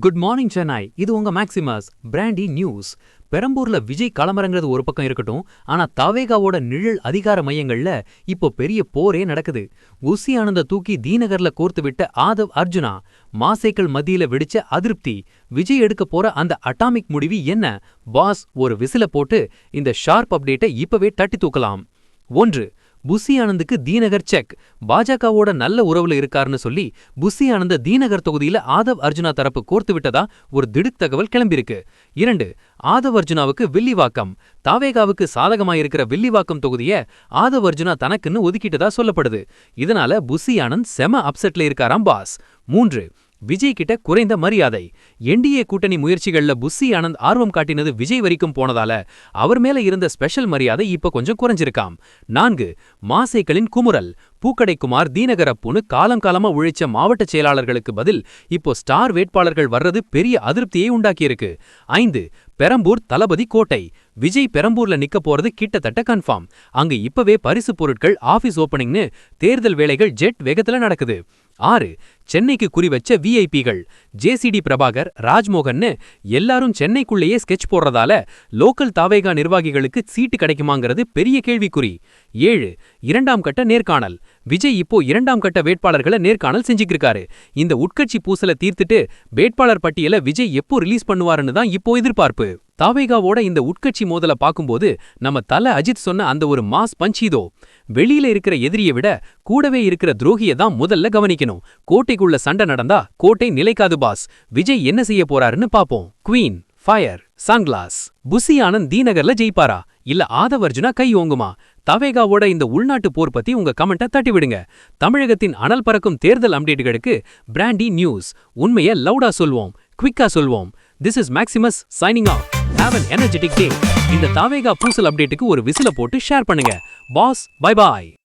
Good morning Chennai. இது உங்க Maximus brandy news. பெரம்பூர்ல Vijay களமிறங்கிறது ஒரு பக்கம் இருக்கட்டும், ஆனா தவேகாவோட நிழல் அதிகார மையங்கள்ல இப்போ பெரிய போரே நடக்குது. உசி ஆனந்த தூக்கி தீநகர்ல கோர்த்து விட்ட ஆதவ் அர்ஜுனா, மாசேக்கள் மத்தியில வெடிச்ச அதிருப்தி. விஜய் எடுக்க போற அந்த அட்டாமிக் முடிவு என்ன? பாஸ் ஒரு விசில போட்டு இந்த ஷார்ப் அப்டேட்டை இப்பவே தட்டி தூக்கலாம். 1. புசி ஆனந்துக்கு தீநகர் செக். பாஜகவோட நல்ல உறவுல இருக்காருன்னு சொல்லி புசி ஆனந்த தீநகர் தொகுதியில ஆதவ் அர்ஜுனா தரப்பு கோர்த்து விட்டதா ஒரு திடுக் தகவல் கிளம்பியிருக்கு. 2. ஆதவ் அர்ஜுனாவுக்கு வில்லிவாக்கம். தாவேகாவுக்கு சாதகமாயிருக்கிற வில்லிவாக்கம் தொகுதிய ஆதவ் அர்ஜுனா தனக்குன்னு ஒதுக்கிட்டதா சொல்லப்படுது. இதனால புசி ஆனந்த் செம அப்செட்ல இருக்காராம் பாஸ். 3. விஜய் கிட்ட குறைந்த மரியாதை. என்டிஏ கூட்டணி முயற்சிகள்ல புசி ஆனந்த் ஆர்வம் காட்டினது விஜய் வரைக்கும் போனதால அவர் மேல இருந்த ஸ்பெஷல் மரியாதை இப்ப கொஞ்சம் குறைஞ்சிருக்காம். 4. மாசேக்களின் குமுறல். பூக்கடை குமார், தீநகர் அப்புன்னு காலமா உழைச்ச மாவட்ட செயலாளர்களுக்கு பதில் இப்போ ஸ்டார் வேட்பாளர்கள் வர்றது பெரிய அதிருப்தியை உண்டாக்கியிருக்கு. 5. பெரம்பூர் தளபதி கோட்டை. விஜய் பெரம்பூர்ல நிக்க போறது கிட்டத்தட்ட கன்ஃபார்ம். அங்க இப்பவே பரிசு பொருட்கள், ஆபீஸ் ஓபனிங்னு தேர்தல் வேலைகள் ஜெட் வேகத்துல நடக்குது. 6. சென்னைக்கு குறிவச்ச விஐபிகள். ஜேசிடி பிரபாகர், ராஜ்மோகன்னு எல்லாரும் சென்னைக்குள்ளேயே ஸ்கெட்ச் போடுறதால லோக்கல் தாவேகா நிர்வாகிகளுக்கு சீட்டு கிடைக்குமாங்கிறது பெரிய கேள்விக்குறி. 7. 2ஆம் கட்ட நேர்காணல். விஜய் இப்போ 2ஆம் கட்ட வேட்பாளர்களை நேர்காணல் செஞ்சுக்கிருக்காரு. இந்த உட்கட்சி பூசல தீர்த்துட்டு வேட்பாளர் பட்டியலை விஜய் எப்போ ரிலீஸ் பண்ணுவாருன்னு தான் இப்போ எதிர்பார்ப்பு. தாவேகாவோட இந்த உட்கட்சி மோதல பாக்கும்போது நம்ம தல அஜித் சொன்ன அந்த ஒரு மாஸ் பஞ்சீதோ. வெளியில இருக்கிற எதிரியை விட கூடவே இருக்கிற துரோகியை தான் முதல்ல கவனிக்கணும். கோட்டைக்குள்ள சண்டை நடந்தா கோட்டை நிலைக்காது பாஸ். விஜய் என்ன செய்ய போறாருன்னு பாப்போம். Queen, fire, sunglass. Bussy Anand தீநகர்ல ஜெயிப்பாரா இல்ல ஆதவ் அர்ஜுனா கை ஓங்குமா? தவேகாவோட இந்த உள்நாட்டு போர் பத்தி உங்க கமெண்ட்டை தட்டி விடுங்க. தமிழகத்தின் அனல் பறக்கும் தேர்தல் அப்டேட்டுகளுக்கு பிராண்டி நியூஸ். உண்மையை லவுடா சொல்வோம், குவிக்கா சொல்வோம். This is Maximus signing off. Have an energetic day. இந்த தாவேகா பூசல் அப்டேட்டுக்கு ஒரு விசில போட்டு ஷேர் பண்ணுங்க. பாஸ், பை பாய்.